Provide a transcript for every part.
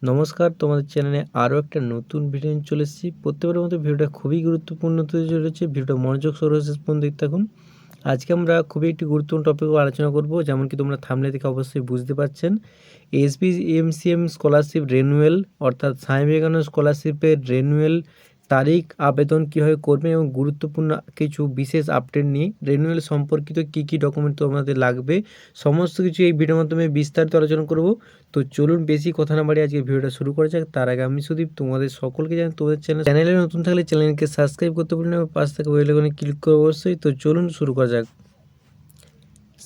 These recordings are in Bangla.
নমস্কার, তোমাদের চ্যানেলে আরও একটা নতুন ভিডিও নিয়ে চলে এসেছি। প্রত্যেকবারের মতো ভিডিওটা খুবই গুরুত্বপূর্ণ হতে চলেছে। ভিডিওটা মনোযোগ সহকারে শেষ পর্যন্ত দেখতে থাকুন। আজকে আমরা খুবই একটি গুরুত্বপূর্ণ টপিক আলোচনা করব, যেমন কি তোমরা থাম্বনেল থেকে অবশ্যই বুঝতে পারছেন। এসবিএমসিএম স্কলারশিপ রেনুয়েল অর্থাৎ স্বামী বিবেকানন্দ স্কলারশিপের রেনুয়েল তারিখ, আবেদন কীভাবে করবে এবং গুরুত্বপূর্ণ কিছু বিশেষ আপডেট নিয়ে রেনুয়েল সম্পর্কিত কী কী ডকুমেন্ট তোমাদের লাগবে সমস্ত কিছু এই ভিডিওর মাধ্যমে বিস্তারিত আলোচনা করব। তো চলুন বেশি কথা না বাড়িয়ে আজকে ভিডিওটা শুরু করা যাক। তার আগে আমি সুদীপ তোমাদের সকলকে জানি, তোমাদের চ্যানেলে নতুন থাকলে চ্যানেলকে সাবস্ক্রাইব করতে ভুলবেন এবং পাশ থেকে বেল আইকনে ক্লিক করে অবশ্যই। তো চলুন শুরু করা যাক।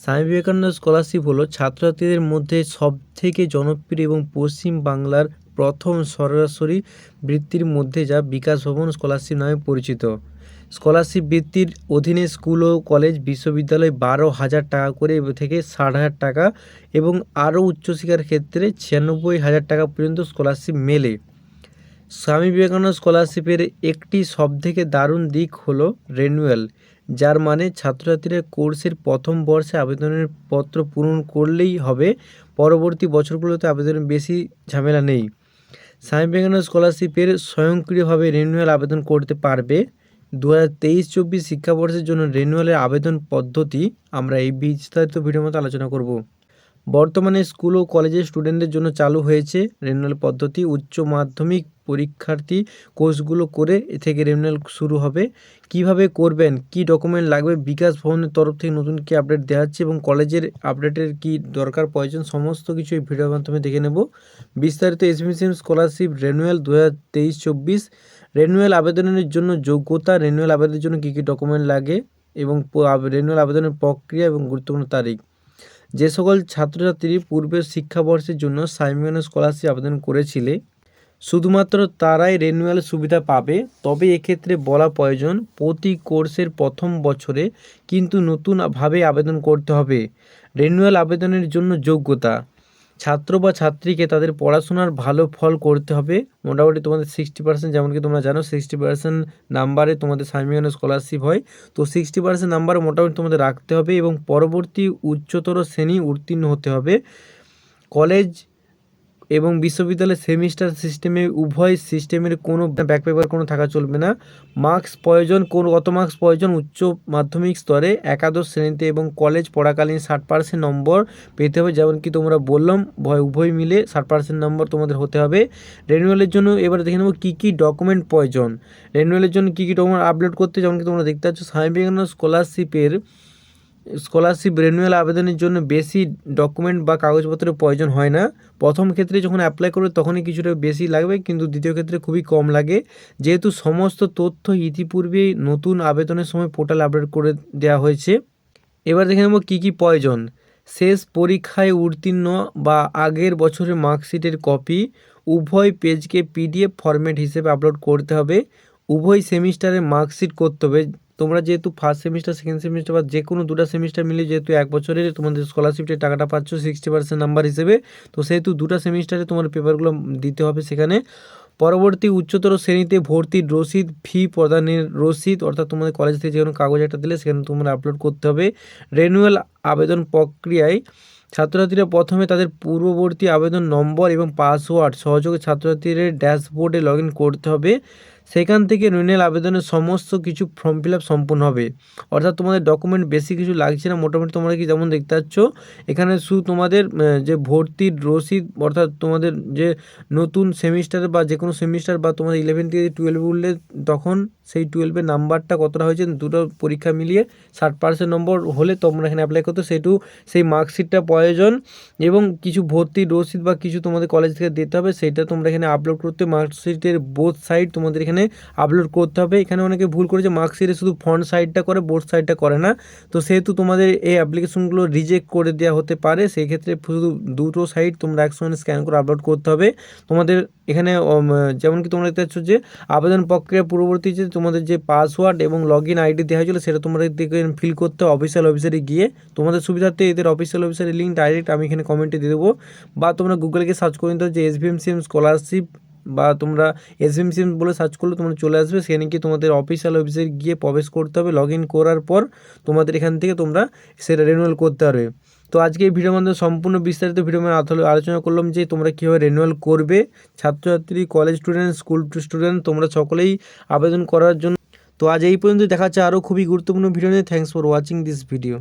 স্বামী বিবেকানন্দ স্কলারশিপ হলো ছাত্রছাত্রীদের মধ্যে সবথেকে জনপ্রিয় এবং পশ্চিম বাংলার প্রথম সরাসরি বৃত্তির মধ্যে, যা বিকাশ ভবন স্কলারশিপ নামে পরিচিত। স্কলারশিপ বৃত্তির অধীনে স্কুল ও কলেজ বিশ্ববিদ্যালয় 12,000 টাকা করে থেকে 60,000 টাকা এবং আরও উচ্চশিক্ষার ক্ষেত্রে 96,000 টাকা পর্যন্ত স্কলারশিপ মেলে। স্বামী বিবেকানন্দ স্কলারশিপের একটি সবথেকে দারুণ দিক হলো রেনুয়াল, যার মানে ছাত্রছাত্রীরা কোর্সের প্রথম বর্ষে আবেদনের পত্র পূরণ করলেই হবে, পরবর্তী বছরগুলোতে আবেদনের বেশি ঝামেলা নেই। স্বামী বিবেকানন্দ স্কলারশিপের স্বয়ংক্রিয়ভাবে রেনুয়াল আবেদন করতে পারবে। 2023-24 শিক্ষাবর্ষের জন্য রেনুয়ালের আবেদন পদ্ধতি আমরা এই বিস্তারিত ভিডিওর মধ্যে আলোচনা করব। বর্তমানে স্কুল ও কলেজের স্টুডেন্টদের জন্য চালু হয়েছে রেনুয়াল পদ্ধতি। উচ্চ মাধ্যমিক পরীক্ষার্থী কোর্সগুলো করে এ থেকে রেনুয়াল শুরু হবে। কিভাবে করবেন, কি ডকুমেন্ট লাগবে, বিকাশ ভবনের তরফ থেকে নতুন কী আপডেট দেওয়া হচ্ছে এবং কলেজের আপডেটের কি দরকার প্রয়োজন, সমস্ত কিছু এই ভিডিওর মাধ্যমে দেখে নেব বিস্তারিত। এসবিএমসিএম স্কলারশিপ রেনুয়াল 2023-24 রেনুয়াল আবেদনের জন্য যোগ্যতা, রেনুয়াল আবেদনের জন্য কী কী ডকুমেন্ট লাগে এবং রেনুয়াল আবেদনের প্রক্রিয়া এবং গুরুত্বপূর্ণ তারিখ। যে সকল ছাত্রছাত্রী পূর্বের শিক্ষাবর্ষের জন্য স্বামী বিবেকানন্দ স্কলারশিপ আবেদন করেছিলে শুধুমাত্র তারাই রেনুয়াল সুবিধা পাবে। তবে এক্ষেত্রে বলা প্রয়োজন, প্রতি কোর্সের প্রথম বছরে কিন্তু নতুনভাবে আবেদন করতে হবে। রেনুয়াল আবেদনের জন্য যোগ্যতা, ছাত্র বা ছাত্রীকে তাদের পড়াশোনার ভালো ফল করতে হবে। মোটামুটি তোমাদের 60%, যেমন কি তোমরা জানো 60% নাম্বারে তোমাদের স্বামী বিবেকানন্দ স্কলারশিপ হয়। তো 60% নাম্বার মোটামুটি তোমাদের রাখতে হবে এবং পরবর্তী উচ্চতর শ্রেণী উত্তীর্ণ হতে হবে। কলেজ এবং বিশ্ববিদ্যালয়ের সেমিস্টার সিস্টেমে উভয় সিস্টেমের কোনো ব্যাক পেপার কোনো থাকা চলবে না। মার্কস প্রয়োজন, কত মার্কস প্রয়োজন, উচ্চ মাধ্যমিক স্তরে একাদশ শ্রেণীতে এবং কলেজ পড়াকালীন 60% নম্বর পেতে হবে। যেমন কি তোমরা বললাম, উভয় মিলে 60% নম্বর তোমাদের হতে হবে। রেনুয়ালের জন্য এবার দেখে নেব কী কী ডকুমেন্ট প্রয়োজন। রেনুয়ালের জন্য কী কী ডকুমেন্ট আপলোড করতে, যেমন কি তোমরা দেখতে পাচ্ছ, স্বামী বিবেকানন্দ স্কলারশিপ রেনুয়াল আবেদনের জন্য বেশি ডকুমেন্ট বা কাগজপত্রের প্রয়োজন হয় না। প্রথম ক্ষেত্রে যখন অ্যাপ্লাই করবে তখনই কিছুটা বেশি লাগবে, কিন্তু দ্বিতীয় ক্ষেত্রে খুবই কম লাগে, যেহেতু সমস্ত তথ্য ইতিপূর্বেই নতুন আবেদনের সময় পোর্টাল আপডেট করে দেওয়া হয়েছে। এবার দেখে নেব কী কী প্রয়োজন। শেষ পরীক্ষায় উত্তীর্ণ বা আগের বছরের মার্কশিটের কপি, উভয় পেজকে পিডিএফ ফরম্যাট হিসেবে আপলোড করতে হবে। উভয় সেমিস্টারের মার্কশিট করতে হবে। তোমরা যেহেতু ফার্স্ট সেমিস্টার, সেকেন্ড সেমিস্টার বা যে কোনো দুটো সেমিস্টার মিলে যেহেতু এক বছরের তোমাদের স্কলারশিপের টাকাটা পাচ্ছ 60% নাম্বার হিসেবে, তো সেহেতু দুটো সেমিস্টারে তোমার পেপারগুলো দিতে হবে সেখানে। পরবর্তী উচ্চতর শ্রেণীতে ভর্তির রসিদ, ফি প্রদানের রসিদ, অর্থাৎ তোমাদের কলেজ থেকে যে কোনো কাগজ একটা দিলে সেখানে তোমরা আপলোড করতে হবে। রেনুয়াল আবেদন প্রক্রিয়ায় ছাত্রছাত্রীরা প্রথমে তাদের পূর্ববর্তী আবেদন নম্বর এবং পাসওয়ার্ড সহযোগে ছাত্রছাত্রীদের ড্যাশবোর্ডে লগ ইন করতে হবে। সেখান থেকে রেনুয়াল আবেদনের সমস্ত কিছু ফর্ম ফিল আপ সম্পূর্ণ হবে। অর্থাৎ তোমাদের ডকুমেন্ট বেশি কিছু লাগছে না। মোটামুটি তোমরা কি যেমন দেখতে পাচ্ছ, এখানে শুধু তোমাদের যে ভর্তির রসিদ, অর্থাৎ তোমাদের যে নতুন সেমিস্টারে বা যে কোনো সেমিস্টার বা তোমাদের 11 থেকে 12 উঠলে তখন সেই 12-এর নাম্বারটা কতটা হয়েছে, দুটো পরীক্ষা মিলিয়ে 60% নম্বর হলে তোমরা এখানে অ্যাপ্লাই করতে, সেই মার্কশিটটা প্রয়োজন এবং কিছু ভর্তির রসিদ বা কিছু তোমাদের কলেজ থেকে দিতে হবে, সেইটা তোমরা এখানে আপলোড করতে, মার্কশিটের বোথ সাইড তোমাদের এখানে আপলোড করতে হবে। এখানে অনেকে ভুল করেছে, মার্কশিটে শুধু ফ্রন্ট সাইডটা করে, বোথ সাইডটা করে না। তো সেহেতু তোমাদের এই অ্যাপ্লিকেশনগুলো রিজেক্ট করে দেওয়া হতে পারে। সেই ক্ষেত্রে শুধু দুটো সাইড তোমরা একসঙ্গে স্ক্যান করে আপলোড করতে হবে। তোমাদের এখানে যেমন কি তোমরা দেখতে পাচ্ছ যে আবেদন প্রক্রিয়া পূর্ববর্তী যে তোমাদের যে পাসওয়ার্ড এবং লগ ইন আইডি দেওয়া হয়েছিল সেটা তোমাদের ফিল করতে অফিসিয়াল অফিসারে গিয়ে। তোমাদের সুবিধার্থে এদের অফিসিয়াল অফিসারের লিঙ্ক ডাইরেক্ট আমি এখানে কমেন্টে দিয়ে দেবো, বা তোমরা গুগলে গিয়ে সার্চ করে নিতে হবে যে এসবিএমসিএম স্কলারশিপ, বা তোমরা এসবিএমসিএম বলে সার্চ করলে তোমরা চলে আসবে। সেখানে গিয়ে তোমাদের অফিসিয়াল অফিসে গিয়ে প্রবেশ করতে হবে। লগ ইন করার পর তোমাদের এখান থেকে তোমরা সেটা রেনুয়াল করতে পারবে। তো আজকে এই ভিডিওর মাধ্যমে সম্পূর্ণ বিস্তারিত ভিডিও আলোচনা করলাম যে তোমরা কীভাবে রেনুয়াল করবে। ছাত্রছাত্রী, কলেজ স্টুডেন্ট, স্কুল স্টুডেন্ট তোমরা সকলেই আবেদন করার জন্য। তো আজ এই পর্যন্ত, দেখা যাচ্ছে আরও খুবই গুরুত্বপূর্ণ ভিডিও নিয়ে। Thanks for watching this video.